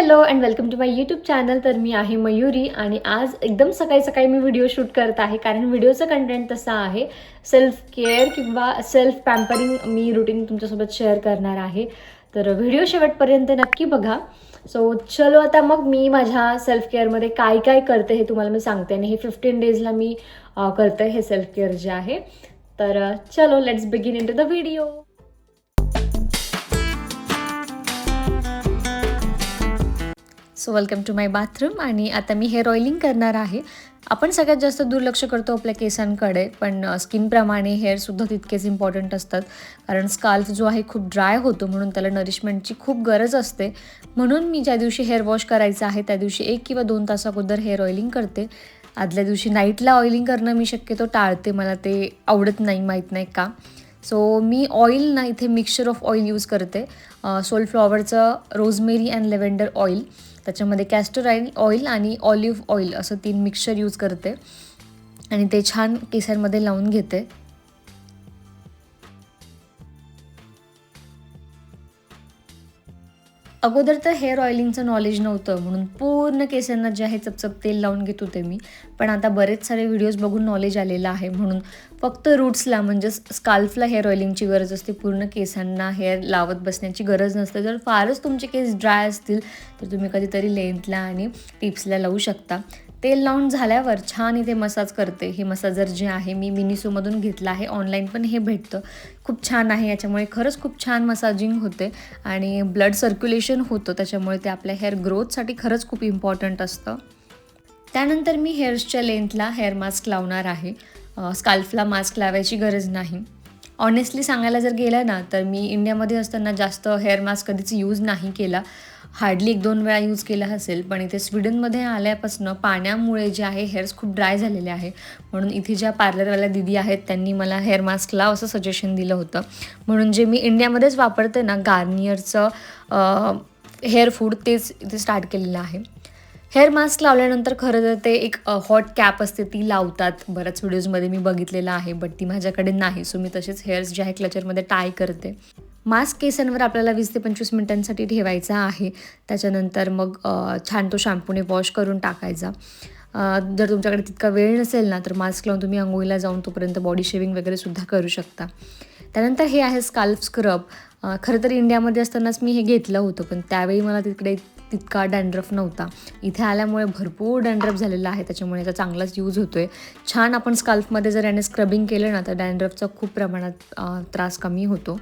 Hello and welcome to my YouTube channel. तर मी आहे मयुरी आणि आज एकदम सकाळी सकाळी मी व्हिडिओ शूट करत आहे कारण व्हिडिओचं कंटेंट तसं आहे सेल्फ केअर किंवा सेल्फ पॅम्परिंग. मी रुटीन तुमच्यासोबत शेअर करणार आहे, तर व्हिडिओ शेवटपर्यंत नक्की बघा. सो चलो आता मग मी माझ्या सेल्फ केअरमध्ये काय काय करते हे तुम्हाला मी सांगते आणि हे 15 डेजला मी करते हे सेल्फ केअर जे आहे. तर चलो let's begin into the video. So welcome to my bathroom. आणि आता मी हेअर ऑइलिंग करणार आहे. आपण सगळ्यात जास्त दुर्लक्ष करतो आपल्या केसांकडे, पण स्किनप्रमाणे हेअरसुद्धा तितकेच इम्पॉर्टंट असतात. कारण स्काल्फ जो आहे खूप ड्राय होतो, म्हणून त्याला नरिशमेंटची खूप गरज असते. म्हणून मी ज्या दिवशी हेअर वॉश करायचं आहे त्या दिवशी 1 किंवा 2 तास अगोदर हेअर ऑइलिंग करते. आदल्या दिवशी नाईटला ऑइलिंग करणं मी शक्यतो टाळते, मला ते आवडत नाही, माहीत नाही का. सो मी ऑइल ना इथे मिक्सचर ऑफ ऑइल यूज करते. सोलफ्लॉवरचं रोजमेरी अँड लेव्हेंडर ऑइल, त्याच्यामध्ये कॅस्टर ऑइल आणि ऑलिव्ह ऑइल असं 3 मिक्सचर यूज करते आणि ते छान केसांमध्ये लावून घेते. अगोदर तर हेअर ऑइलिंगचं नॉलेज नव्हतं, म्हणून पूर्ण केसांना जे आहे चपचप तेल लावून घेत होते मी. पण आता बरेच सारे व्हिडिओज बघून नॉलेज आलेलं आहे, म्हणून फक्त रूट्सला म्हणजे स्काल्फला हेअर ऑइलिंगची गरज असते. पूर्ण केसांना हेअर लावत बसण्याची गरज नसते. जर फारच तुमचे केस ड्राय असतील तर तुम्ही कधीतरी लेंथला आणि टिप्सला लावू शकता. तेल लावून झाल्यावर छान इथे मसाज करते. हे मसाजर जे आहे मी मिनिसोमधून घेतलं आहे, ऑनलाईन पण हे भेटतं. खूप छान आहे, याच्यामुळे खरंच खूप छान मसाजिंग होते आणि ब्लड सर्क्युलेशन होतं, त्याच्यामुळे ते आपल्या हेअर ग्रोथसाठी खरंच खूप इम्पॉर्टंट असतं. त्यानंतर मी हेअर्सच्या लेंथला हेअर मास्क लावणार आहे. स्काल्फला मास्क लावायची गरज नाही. ऑनेस्टली सांगायला जर गेलं ना, तर मी इंडियामध्ये असताना जास्त हेअर मास्क कधीच यूज नाही केला. हार्डली 1-2 वेळा यूज केला असेल. पण इथे स्वीडनमध्ये आल्यापासून पाण्यामुळे जे आहे हेअर्स खूप ड्राय झालेले आहे, म्हणून इथे ज्या पार्लरवाल्या दीदी आहेत त्यांनी मला हेअर मास्क लाव असं सजेशन दिलं होतं. म्हणून जे मी इंडियामध्येच वापरते ना, गार्नियरचं हेअर फूड, तेच इथे स्टार्ट केलेलं आहे. हेअर मास्क लावल्यानंतर खरं तर ते एक हॉट कॅप असते ती लावतात, बऱ्याच व्हिडिओजमध्ये मी बघितलेलं आहे, बट ती माझ्याकडे नाही. सो मी तसेच हेअर्स जे आहे क्लचरमध्ये टाय करते. मास्क केसांवर आपल्याला 20 ते 25 मिनिटांसाठी ठेवायचा आहे. त्याच्यानंतर मग छान तो शॅम्पूने वॉश करून टाकायचा. जर तुमच्याकडे तितका वेळ नसेल ना, तर मास्क लावून तुम्ही अंघोळीला जाऊन तोपर्यंत बॉडी शेविंग वगैरे सुद्धा करू शकता. त्यानंतर हे आहे स्काल्फ स्क्रब. खरं तर इंडियामध्ये असतानाच मी हे घेतलं होतं, पण त्यावेळी मला तिकडे तितका डॅन्ड्रफ नव्हता. इथे आल्यामुळे भरपूर डॅन्ड्रफ झालेला आहे, त्याच्यामुळे याचा चांगलाच यूज होतो आहे. छान आपण स्काल्फमध्ये जर याने स्क्रबिंग केलं ना, तर डॅन्ड्रफचा खूप प्रमाणात त्रास कमी होतो.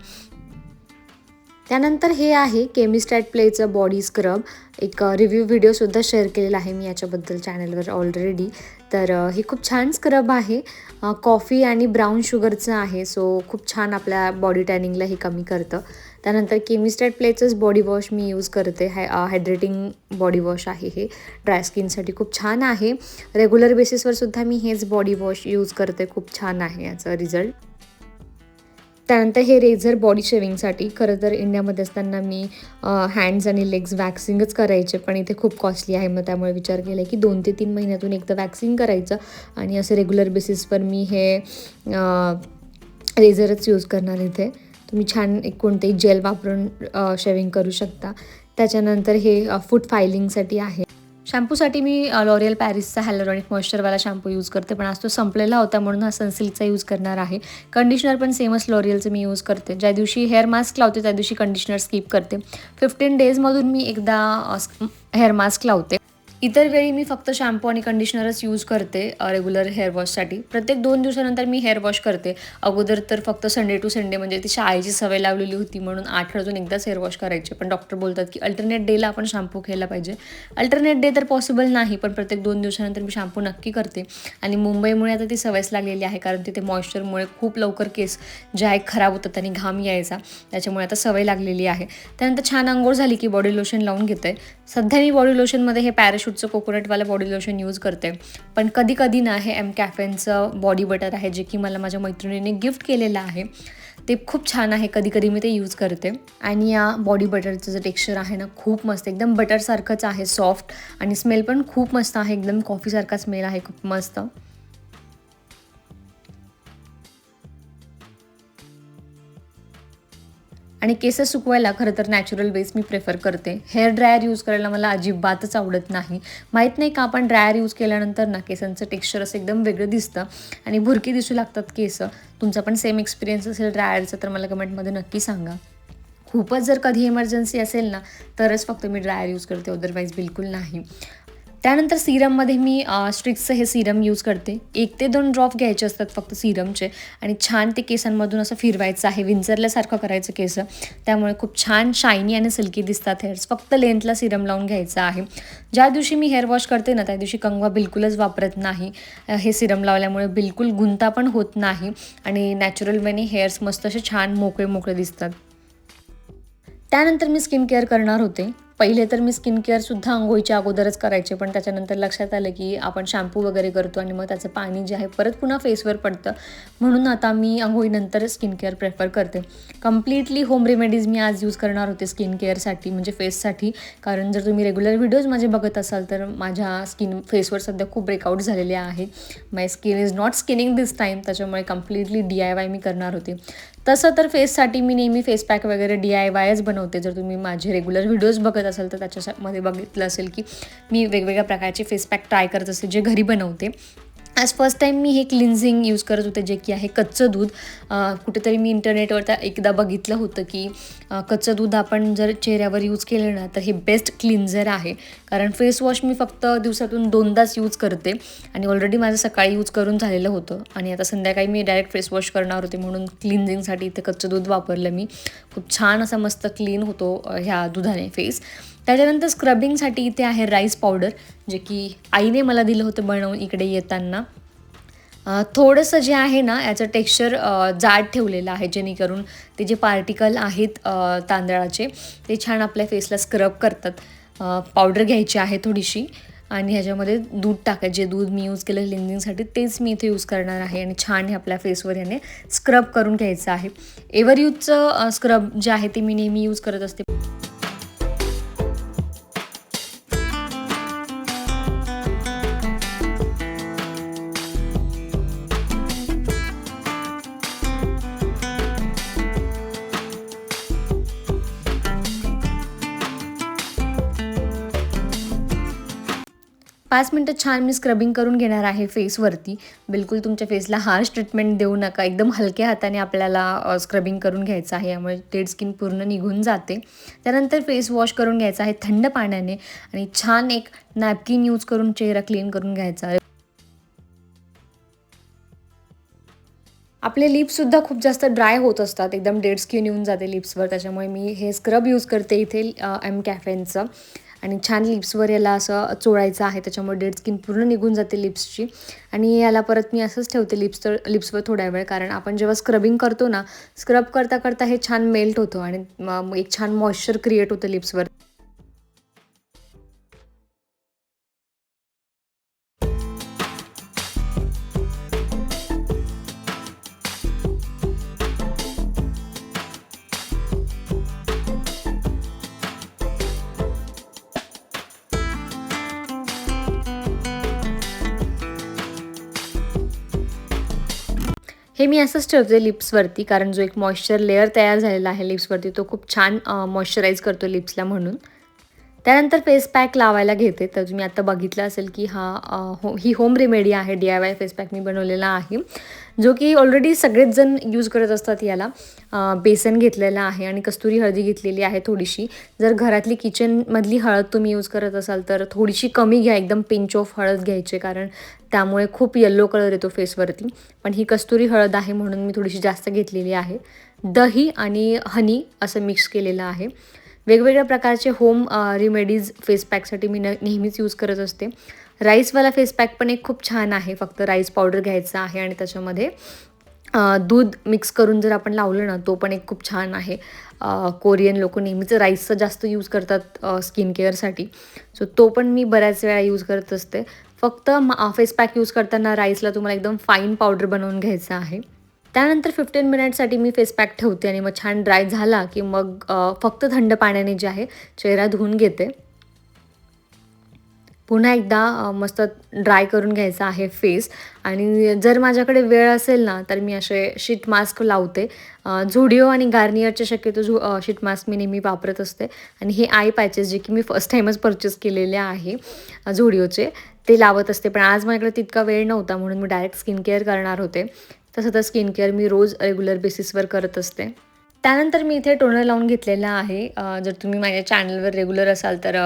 त्यानंतर हे आहे केमिस्ट ॲट प्लेचं बॉडी स्क्रब. एक रिव्ह्यू व्हिडिओसुद्धा शेअर केलेला आहे मी याच्याबद्दल चॅनलवर ऑलरेडी. तर हे खूप छान स्क्रब आहे. कॉफी आणि ब्राऊन शुगरचं आहे, सो खूप छान आपल्या बॉडी टॅनिंगला हे कमी करतं. त्यानंतर केमिस्ट ॲट प्लेचंच बॉडी वॉश मी यूज करते. हायड्रेटिंग बॉडी वॉश आहे हे, ड्राय स्किनसाठी खूप छान आहे. रेग्युलर बेसिसवर सुद्धा मी हेच बॉडी वॉश यूज करते. खूप छान आहे याचा रिझल्ट. त्यानंतर हे रेझर बॉडी शेविंगसाठी. खरं तर इंडियामध्ये असताना मी हँड्स आणि लेग्स वॅक्सिंगच करायचे, पण इथे खूप कॉस्टली आहे. मग त्यामुळे विचार केला की 2 ते 3 महिन्यातून एकदा वॅक्सिंग करायचं आणि असं रेग्युलर बेसिसवर मी हे रेझरच यूज करणार इथे. तुम्ही छान एक कोणतेही जेल वापरून शेविंग करू शकता. त्याच्यानंतर हे फूट फायलिंगसाठी आहे. शॅम्पूसाठी मी लॉरियल पॅरिसचा हॅलोरॉनिक मॉइश्चरवाला शॅम्पू यूज करते, पण आज तो संपलेला होता म्हणून हा सनसिल्कचा यूज करणार आहे. कंडिशनर पण सेमच लॉरियलचं मी यूज करते. ज्या दिवशी हेअर मास्क लावते त्या दिवशी कंडिशनर स्किप करते. 15 डेजमधून मी एकदा हेअर मास्क लावते. इतर वेळी मी फक्त शॅम्पू आणि कंडिशनरच यूज करते रेग्युलर हेअर वॉशसाठी. प्रत्येक 2 दिवसानंतर मी हेअर वॉश करते. अगोदर तर फक्त संडे टू संडे, म्हणजे ती शाळेची सवय लावलेली होती म्हणून आठवड्यातून एकदाच हेअर वॉश करायचे. पण डॉक्टर बोलतात की अल्टरनेट डेला आपण शॅम्पू घ्यायला पाहिजे. अल्टरनेट डे तर पॉसिबल नाही, पण प्रत्येक 2 दिवसानंतर मी शॅम्पू नक्की करते. आणि मुंबईमुळे आता ती सवयच लागलेली आहे, कारण तिथे मॉइश्चरमुळे खूप लवकर केस जे आहे खराब होतात आणि घाम यायचा, त्याच्यामुळे आता सवय लागलेली आहे. त्यानंतर छान अंघोळ झाली की बॉडी लोशन लावून घेते. सध्या मी बॉडी लोशनमध्ये हे पॅराशूटचं कोकोनटवालं बॉडी लोशन यूज करते. पण कधी कधी ना हे कॅफेनचं बॉडी बटर आहे, जे की मला माझ्या मैत्रिणीने गिफ्ट केलेलं आहे. ते खूप छान आहे, कधी कधी मी ते यूज करते. आणि या बॉडी बटरचं जे टेक्स्चर आहे ना, खूप मस्त, एकदम बटरसारखंच आहे, सॉफ्ट, आणि स्मेल पण खूप मस्त आहे, एकदम कॉफीसारखा स्मेल आहे, खूप मस्त. आणि केस सुकवायला खरं तर नॅचरल वेज मी प्रेफर करते. हेअर ड्रायर यूज करायला मला अजिबातच आवडत नाही. माहीत नाही का, आपण ड्रायर यूज केल्यानंतर ना केसांचं टेक्स्चर असं एकदम वेगळं दिसतं आणि भुरकी दिसू लागतात केस. तुमचा पण सेम एक्सपिरियन्स असेल ड्रायरचा तर मला कमेंटमध्ये नक्की सांगा. खूपच जर कधी इमर्जन्सी असेल ना तरच फक्त मी ड्रायर यूज करते, अदरवाईज बिलकुल नाही. त्यानंतर सिरममध्ये मी स्ट्रिक्सचं हे सिरम यूज करते. 1 ते 2 ड्रॉप घ्यायचे असतात फक्त सिरमचे आणि छान ते केसांमधून असं फिरवायचं आहे, विंचरल्यासारखं करायचं केस. त्यामुळे खूप छान शायनी आणि सिल्की दिसतात हेअर्स. फक्त लेंथला सिरम लावून घ्यायचं आहे. ज्या दिवशी मी हेअर वॉश करते ना त्या दिवशी कंगवा बिलकुलच वापरत नाही. हे सिरम लावल्यामुळे बिलकुल गुंता पण होत नाही आणि नॅचरल वेने हेअर्स मस्त असे छान मोकळे मोकळे दिसतात. त्यानंतर मी स्किन केअर करणार होते. पहिले तर मी स्किन केअरसुद्धा अंघोळीच्या अगोदरच करायचे, पण त्याच्यानंतर लक्षात आलं की आपण शॅम्पू वगैरे करतो आणि मग त्याचं पाणी जे आहे परत पुन्हा फेसवर पडतं. म्हणून आता मी अंघोळीनंतर स्किन केअर प्रेफर करते. कम्प्लिटली होम रेमेडीज मी आज यूज करणार होते स्किन केअरसाठी, म्हणजे फेससाठी. कारण जर तुम्ही रेग्युलर व्हिडिओज माझे बघत असाल तर माझ्या फेसवर सध्या खूप ब्रेकआउट झालेले आहे. My skin is not skinning this time, त्याच्यामुळे कम्प्लिटली DIY मी करणार होते. तसं तर फेससाठी मी नेहमी फेस पॅक वगैरे DIYच बनवते. जर तुम्ही माझे रेग्युलर व्हिडिओज बघत असाल तर त्याच्यामध्ये बघितलं असेल की मी वेगवेगळ्या प्रकारचे फेस पॅक ट्राय करत असते जे घरी बनवते. ॲज फर्स्ट टाईम मी हे क्लिन्झिंग यूज करत होते, जे की आहे कच्चं दूध. कुठेतरी मी इंटरनेटवर एकदा बघितलं होतं की कच्चं दूध आपण जर चेहऱ्यावर यूज केलं ना तर हे बेस्ट क्लिन्झर आहे. कारण फेस वॉश मी फक्त दिवसातून 2दाच यूज करते आणि ऑलरेडी माझं सकाळी यूज करून झालेलं होतं आणि आता संध्याकाळी मी डायरेक्ट फेस वॉश करणार होते, म्हणून क्लिन्झिंगसाठी इथे कच्चं दूध वापरलं मी. खूप छान असा मस्त क्लीन होतो ह्या दुधाने फेस. त्याच्यानंतर स्क्रबिंगसाठी इथे आहे राईस पावडर, जे की आईने मला दिलं होतं बनवून इकडे येताना. थोडंसं जे आहे ना याचं टेक्स्चर जाड ठेवलेलं आहे, जेणेकरून ते जे पार्टिकल आहेत तांदळाचे ते छान आपल्या फेसला स्क्रब करतात. पावडर घ्यायची आहे थोडीशी आणि ह्याच्यामध्ये दूध टाकायचे. जे दूध मी यूज केलं क्लिन्झिंगसाठी तेच मी इथे यूज करणार आहे आणि छान हे आपल्या फेसवर याने स्क्रब करून घ्यायचं आहे. एव्हर यूजचं स्क्रब जे आहे ते मी नेहमी यूज करत असते. पाच मिनटं छान मी स्क्रबिंग करून घेणार आहे फेसवरती. बिलकुल तुमच्या फेसला हार्श ट्रीटमेंट देऊ नका. एकदम हलक्या हाताने आपल्याला स्क्रबिंग करून घ्यायचं आहे, यामुळे डेड स्किन पूर्ण निघून जाते. त्यानंतर फेस वॉश करून घ्यायचा आहे थंड पाण्याने आणि छान एक नॅपकिन यूज करून चेहरा क्लीन करून घ्यायचा आहे. आपले लिप्ससुद्धा खूप जास्त ड्राय होत असतात, एकदम डेड स्किन येऊन जाते लिप्सवर. त्याच्यामुळे मी हे स्क्रब यूज करते इथे एम कॅफेनचं आणि छान लिप्सवर याला असं चोळायचं आहे. त्याच्यामुळे डेड स्किन पूर्ण निघून जाते लिप्सची आणि याला परत मी असंच ठेवते लिप्सवर थोड्या वेळ. कारण आपण जेव्हा स्क्रबिंग करतो ना, स्क्रब करता करता हे छान मेल्ट होतं आणि एक छान मॉइश्चर क्रिएट होतं लिप्सवर. हे मी असंच ठेवते लिप्सवरती, कारण जो एक मॉइश्चर लेअर तयार झालेला आहे लिप्सवरती तो खूप छान मॉइश्चराईज करतो लिप्सला म्हणून. त्यानंतर फेस पॅक लावायला घेते. तर तुम्ही आता बघितलं असेल की ही होम रेमेडी आहे. DIY फेस पॅक मी बनवलेला आहे, जो की ऑलरेडी सगळेच जण यूज करत असतात. याला बेसन घेतलेलं आहे आणि कस्तुरी हळदी घेतलेली आहे थोडीशी. जर घरातली किचनमधली हळद तुम्ही यूज करत असाल तर थोडीशी कमी घ्या, एकदम पिंच ऑफ हळद घ्यायची, कारण त्यामुळे खूप येल्लो कलर येतो फेसवरती. पण ही कस्तुरी हळद आहे म्हणून मी थोडीशी जास्त घेतलेली आहे. दही आणि हनी असं मिक्स केलेलं आहे. वेगवेगळ्या प्रकारचे होम रेमेडीज फेस पॅकसाठी मी नेहमीच यूज करत असते. राईसवाला फेस पॅक पण एक खूप छान आहे. फक्त राईस पावडर घ्यायचा आहे आणि त्याच्यामध्ये दूध मिक्स करून जर आपण लावलं ना, तो पण एक खूप छान आहे. कोरियन लोक नेहमीच राईसचा जास्त यूज करतात स्किन केअरसाठी, सो तो पण मी बऱ्याच वेळा यूज करत असते. फक्त फेस पॅक यूज करताना राईसला तुम्हाला एकदम फाईन पावडर बनवून घ्यायचं आहे. त्यानंतर 15 मिनिटसाठी मी फेस पॅक ठेवते आणि मग छान ड्राय झाला की मग फक्त थंड पाण्याने जे आहे चेहरा धुवून घेते. पुन्हा एकदा मस्त ड्राय करून घ्यायचा आहे फेस. आणि जर माझ्याकडे वेळ असेल ना तर मी असे शीट मास्क लावते. झुडिओ आणि गार्नियरचे शक्यतो शीट मास्क मी नेहमी वापरत असते. आणि हे आय पॅचेस जे की मी फर्स्ट टाईमच परचेस केलेले आहे झुडिओचे, ते लावत असते. पण आज माझ्याकडे तितका वेळ नव्हता म्हणून मी डायरेक्ट स्किन केअर करणार होते. तसं तर स्किन केअर मी रोज रेग्युलर बेसिसवर करत असते. त्यानंतर मी इथे टोनर लावून घेतलेला आहे. जर तुम्ही माझ्या चॅनलवर रेग्युलर असाल तर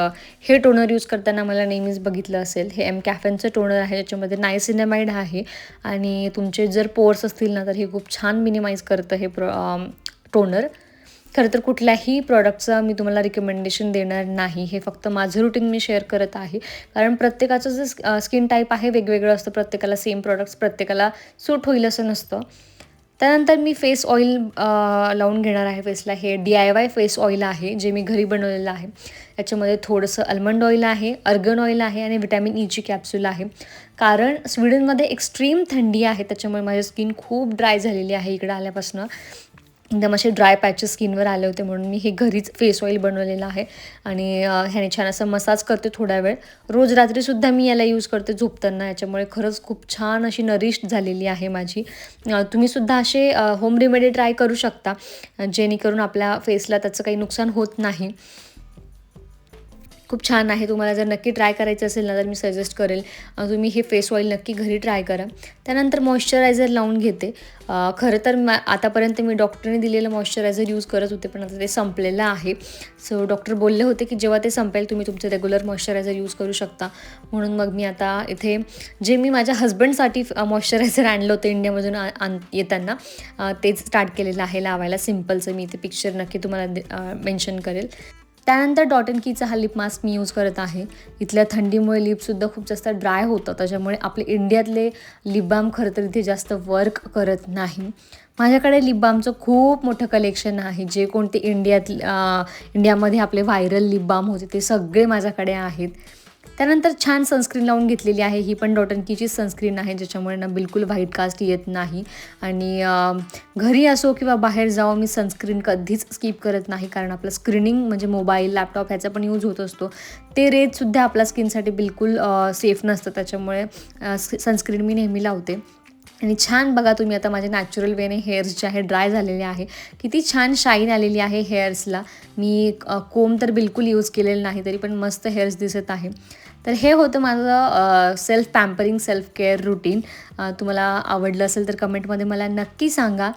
हे टोनर यूज करताना मला नेहमीच बघितलं असेल. हे कॅफेनचं टोनर आहे, ज्याच्यामध्ये नायसिनामाइड आहे. आणि तुमचे जर पोर्स असतील ना तर हे खूप छान मिनिमाइज करतं हे टोनर. खरं तर कुठल्याही प्रॉडक्टचं मी तुम्हाला रिकमेंडेशन देणार नाही. हे फक्त माझं रुटीन मी शेअर करत आहे. कारण प्रत्येकाचं जे स्किन टाईप आहे वेगवेगळं असतं. प्रत्येकाला सेम प्रॉडक्ट्स प्रत्येकाला सूट होईल असं नसतं. त्यानंतर मी फेस ऑइल लावून घेणार आहे फेसला. हे DIY फेस ऑइल आहे, जे मी घरी बनवलेलं आहे. याच्यामध्ये थोडंसं आल्मंड ऑइल आहे, अर्गन ऑइल आहे आणि व्हिटॅमिन ईची कॅप्सूल आहे. कारण स्वीडनमध्ये एक्स्ट्रीम थंडी आहे, त्याच्यामुळे माझी स्किन खूप ड्राय झालेली आहे इकडं आल्यापासून. एकदम असे ड्राय पॅचेस स्किनवर आले होते, म्हणून मी हे घरीच फेस ऑइल बनवलेलं आहे. आणि ह्याने छान असं मसाज करते थोडा वेळ. रोज रात्रीसुद्धा मी याला यूज करते झोपताना. याच्यामुळे खरंच खूप छान अशी नरिश्ड झालेली आहे माझी. तुम्हीसुद्धा असे होम रेमेडी ट्राय करू शकता, जेणेकरून आपल्या फेसला त्याचं काही नुकसान होत नाही. खूप छान आहे. तुम्हाला जर नक्की ट्राय करायचं असेल ना तर मी सजेस्ट करेल तुम्ही हे फेस ऑइल नक्की घरी ट्राय करा. त्यानंतर मॉइश्चरायझर लावून घेते. खरं तर आतापर्यंत मी डॉक्टरने दिलेलं मॉइश्चरायझर यूज करत होते, पण आता ते संपलेलं आहे. सो डॉक्टर बोलले होते की जेव्हा ते संपेल तुम्ही तुमचं रेग्युलर मॉइश्चरायझर यूज करू शकता. म्हणून मग मी आता इथे जे मी माझ्या हस्बंडसाठी मॉइश्चरायझर आणलं होतं इंडियामधून येताना, तेच स्टार्ट केलेलं आहे लावायला. सिम्पलचं मी इथे पिक्चर नक्की तुम्हाला मेन्शन करेल. त्यानंतर डॉट अँड कीचा हा लिप मास्क मी यूज करत आहे. इथल्या थंडीमुळे लिपसुद्धा खूप जास्त ड्राय होतं, त्याच्यामुळे आपले इंडियातले लिप बाम खरं तर इथे जास्त वर्क करत नाही. माझ्याकडे लिप बामचं खूप मोठं कलेक्शन आहे. जे कोणते इंडियामध्ये आपले व्हायरल लिप बाम होते ते सगळे माझ्याकडे आहेत. त्यानंतर छान सनस्क्रीन लावून घेतलेली आहे. ही पण डॉट अँड कीचीच सनस्क्रीन आहे, ज्याच्यामुळे ना बिलकुल व्हाईट कास्ट येत नाही. आणि घरी असो किंवा बाहेर जावं मी सनस्क्रीन कधीच स्किप करत नाही. कारण आपलं स्क्रीनिंग म्हणजे मोबाईल लॅपटॉप ह्याचा पण यूज होत असतो. ते रेजसुद्धा आपल्या स्किनसाठी बिलकुल सेफ नसतं, त्याच्यामुळे सनस्क्रीन मी नेहमी लावते. आणि छान बघा तुम्ही आता माझे नॅचरल वेने हेअर्स जे आहे ड्राय झालेले आहे. किती छान शाईन आलेली आहे हेअर्सला. मी कोम तर बिलकुल यूज केलेलं नाही, तरी पण मस्त हेअर्स दिसत आहे. तर हे होतं माझं self pampering self care routine. तुम्हाला आवडलं असेल तर कमेंटमध्ये मला नक्की सांगा.